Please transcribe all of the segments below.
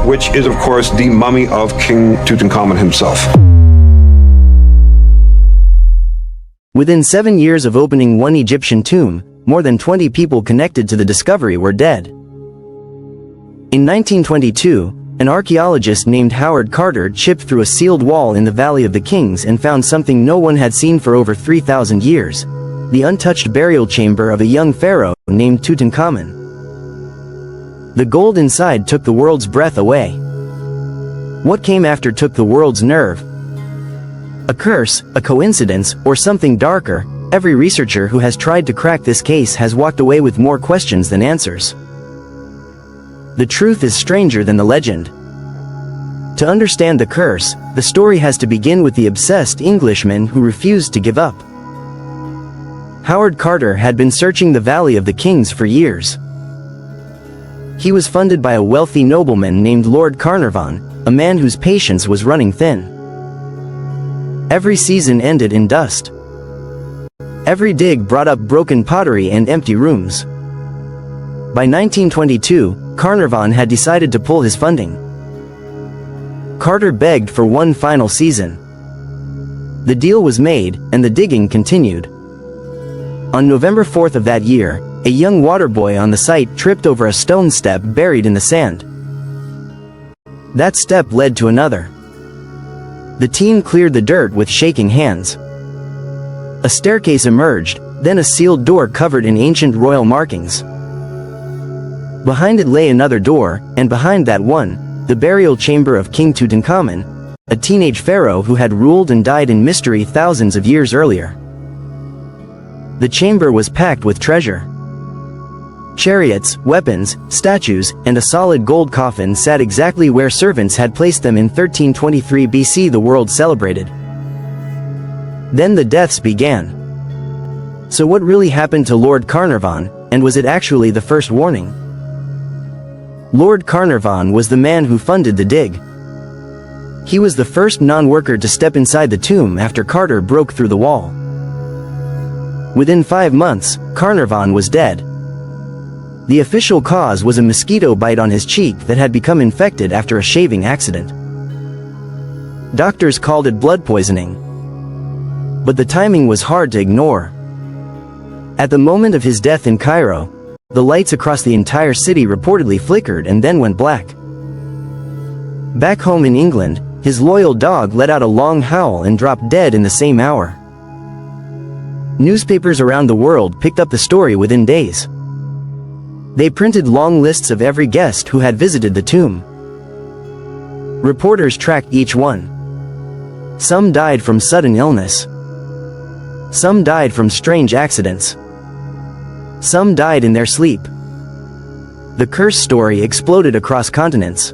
which is, of course, the mummy of King Tutankhamun himself. Within 7 years of opening one Egyptian tomb, more than 20 people connected to the discovery were dead. In 1922, an archaeologist named Howard Carter chipped through a sealed wall in the Valley of the Kings and found something no one had seen for over 3,000 years: the untouched burial chamber of a young pharaoh named Tutankhamun. The gold inside took the world's breath away. What came after took the world's nerve. A curse, a coincidence, or something darker? Every researcher who has tried to crack this case has walked away with more questions than answers. The truth is stranger than the legend. To understand the curse, the story has to begin with the obsessed Englishman who refused to give up. Howard Carter had been searching the Valley of the Kings for years. He was funded by a wealthy nobleman named Lord Carnarvon, a man whose patience was running thin. Every season ended in dust. Every dig brought up broken pottery and empty rooms. By 1922, Carnarvon had decided to pull his funding. Carter begged for one final season. The deal was made, and the digging continued. On November 4th of that year, a young water boy on the site tripped over a stone step buried in the sand. That step led to another. The team cleared the dirt with shaking hands. A staircase emerged, then a sealed door covered in ancient royal markings. Behind it lay another door, and behind that one, the burial chamber of King Tutankhamun, a teenage pharaoh who had ruled and died in mystery thousands of years earlier. The chamber was packed with treasure. Chariots, weapons, statues, and a solid gold coffin sat exactly where servants had placed them in 1323 BC. The world celebrated. Then the deaths began. So what really happened to Lord Carnarvon, and was it actually the first warning? Lord Carnarvon was the man who funded the dig. He was the first non-worker to step inside the tomb after Carter broke through the wall. Within 5 months, Carnarvon was dead. The official cause was a mosquito bite on his cheek that had become infected after a shaving accident. Doctors called it blood poisoning. But the timing was hard to ignore. At the moment of his death in Cairo, the lights across the entire city reportedly flickered and then went black. Back home in England, his loyal dog let out a long howl and dropped dead in the same hour. Newspapers around the world picked up the story within days. They printed long lists of every guest who had visited the tomb. Reporters tracked each one. Some died from sudden illness. Some died from strange accidents. Some died in their sleep. The curse story exploded across continents.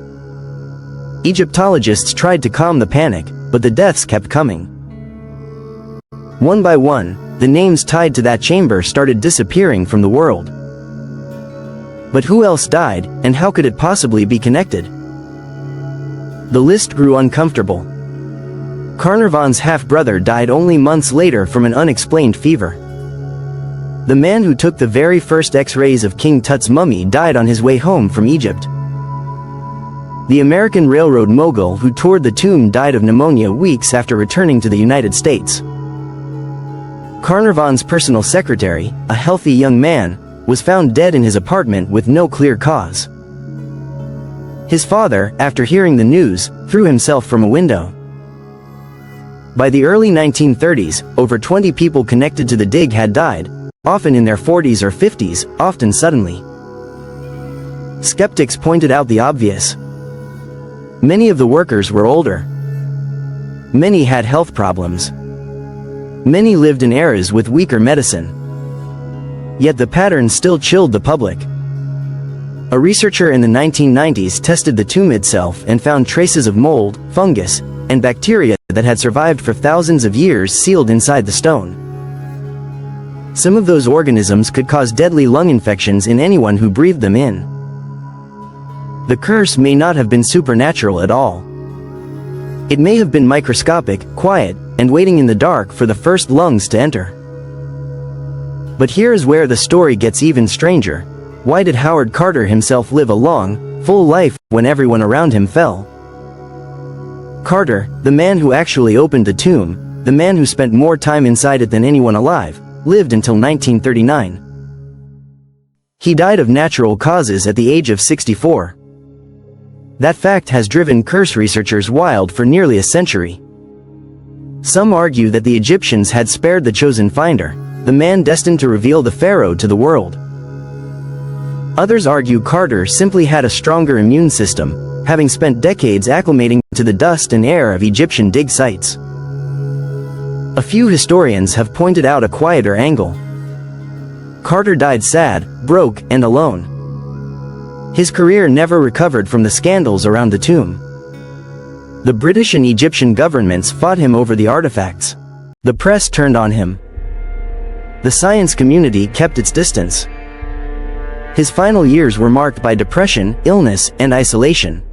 Egyptologists tried to calm the panic, but the deaths kept coming. One by one, the names tied to that chamber started disappearing from the world. But who else died, and how could it possibly be connected? The list grew uncomfortable. Carnarvon's half-brother died only months later from an unexplained fever. The man who took the very first X-rays of King Tut's mummy died on his way home from Egypt. The American railroad mogul who toured the tomb died of pneumonia weeks after returning to the United States. Carnarvon's personal secretary, a healthy young man, was found dead in his apartment with no clear cause. His father, after hearing the news, threw himself from a window. By the early 1930s, over 20 people connected to the dig had died, often in their 40s or 50s, often suddenly. Skeptics pointed out the obvious. Many of the workers were older. Many had health problems. Many lived in eras with weaker medicine. Yet the pattern still chilled the public. A researcher in the 1990s tested the tomb itself and found traces of mold, fungus, and bacteria that had survived for thousands of years sealed inside the stone. Some of those organisms could cause deadly lung infections in anyone who breathed them in. The curse may not have been supernatural at all. It may have been microscopic, quiet, and waiting in the dark for the first lungs to enter. But here is where the story gets even stranger. Why did Howard Carter himself live a long, full life when everyone around him fell. Carter, the man who actually opened the tomb, the man who spent more time inside it than anyone alive, lived until 1939. He died of natural causes at the age of 64. That fact has driven curse researchers wild for nearly a century. Some argue that the Egyptians had spared the chosen finder, the man destined to reveal the pharaoh to the world. Others argue Carter simply had a stronger immune system, having spent decades acclimating to the dust and air of Egyptian dig sites. A few historians have pointed out a quieter angle. Carter died sad, broke, and alone. His career never recovered from the scandals around the tomb. The British and Egyptian governments fought him over the artifacts. The press turned on him. The science community kept its distance. His final years were marked by depression, illness, and isolation.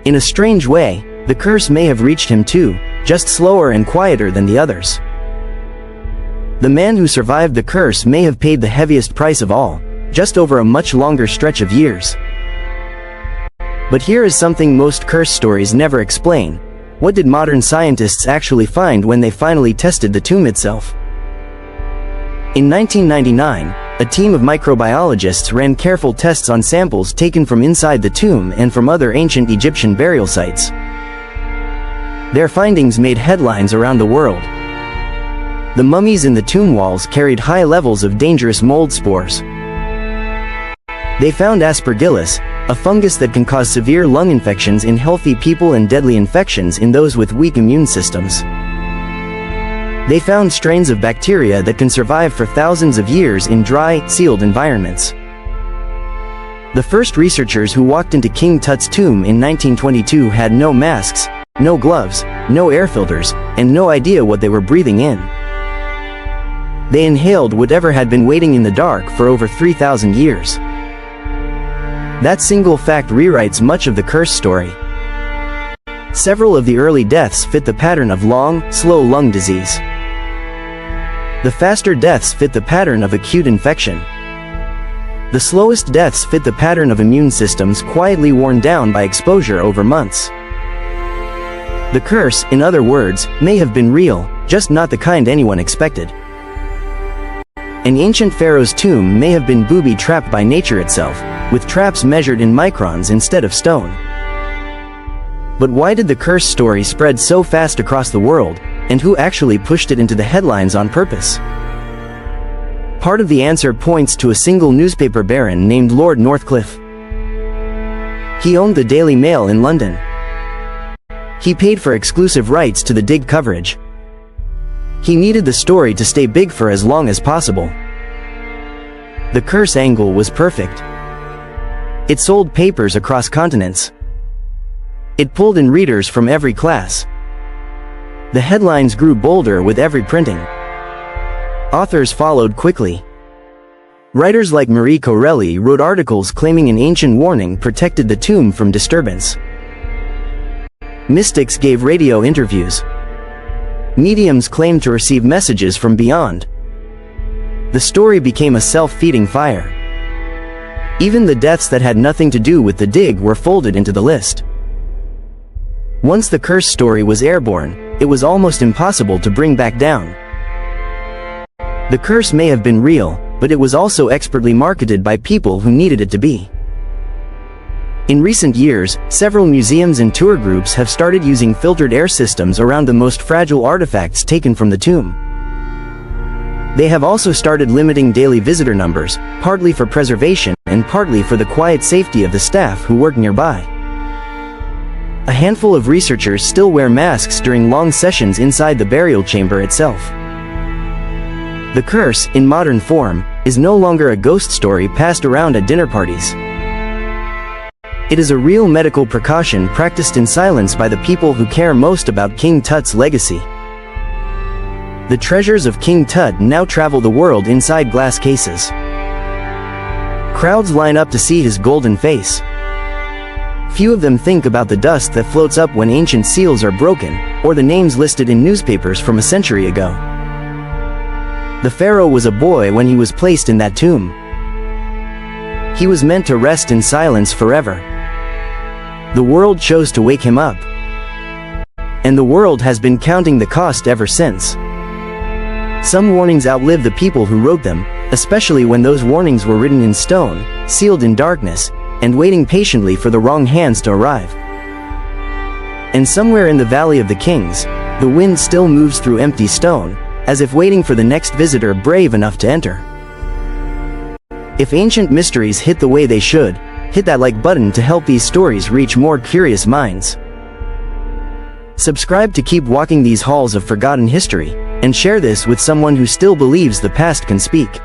In a strange way, the curse may have reached him too, just slower and quieter than the others. The man who survived the curse may have paid the heaviest price of all, just over a much longer stretch of years. But here is something most curse stories never explain. What did modern scientists actually find when they finally tested the tomb itself? In 1999, a team of microbiologists ran careful tests on samples taken from inside the tomb and from other ancient Egyptian burial sites. Their findings made headlines around the world. The mummies in the tomb walls carried high levels of dangerous mold spores. They found aspergillus, a fungus that can cause severe lung infections in healthy people and deadly infections in those with weak immune systems. They found strains of bacteria that can survive for thousands of years in dry, sealed environments. The first researchers who walked into King Tut's tomb in 1922 had no masks, no gloves, no air filters, and no idea what they were breathing in. They inhaled whatever had been waiting in the dark for over 3,000 years. That single fact rewrites much of the curse story. Several of the early deaths fit the pattern of long, slow lung disease. The faster deaths fit the pattern of acute infection. The slowest deaths fit the pattern of immune systems quietly worn down by exposure over months. The curse, in other words, may have been real, just not the kind anyone expected. An ancient pharaoh's tomb may have been booby-trapped by nature itself, with traps measured in microns instead of stone. But why did the curse story spread so fast across the world, and who actually pushed it into the headlines on purpose? Part of the answer points to a single newspaper baron named Lord Northcliffe. He owned the Daily Mail in London. He paid for exclusive rights to the dig coverage. He needed the story to stay big for as long as possible. The curse angle was perfect. It sold papers across continents. It pulled in readers from every class. The headlines grew bolder with every printing. Authors followed quickly. Writers like Marie Corelli wrote articles claiming an ancient warning protected the tomb from disturbance. Mystics gave radio interviews. Mediums claimed to receive messages from beyond. The story became a self-feeding fire. Even the deaths that had nothing to do with the dig were folded into the list. Once the curse story was airborne, it was almost impossible to bring back down. The curse may have been real, but it was also expertly marketed by people who needed it to be. In recent years, several museums and tour groups have started using filtered air systems around the most fragile artifacts taken from the tomb. They have also started limiting daily visitor numbers, partly for preservation and partly for the quiet safety of the staff who work nearby. A handful of researchers still wear masks during long sessions inside the burial chamber itself. The curse, in modern form, is no longer a ghost story passed around at dinner parties. It is a real medical precaution practiced in silence by the people who care most about King Tut's legacy. The treasures of King Tut now travel the world inside glass cases. Crowds line up to see his golden face. Few of them think about the dust that floats up when ancient seals are broken, or the names listed in newspapers from a century ago. The pharaoh was a boy when he was placed in that tomb. he was meant to rest in silence forever. The world chose to wake him up. And the world has been counting the cost ever since. Some warnings outlive the people who wrote them, especially when those warnings were written in stone, sealed in darkness, and waiting patiently for the wrong hands to arrive. And somewhere in the Valley of the Kings, the wind still moves through empty stone, as if waiting for the next visitor brave enough to enter. If ancient mysteries hit the way they should, hit that like button to help these stories reach more curious minds. Subscribe to keep walking these halls of forgotten history, and share this with someone who still believes the past can speak.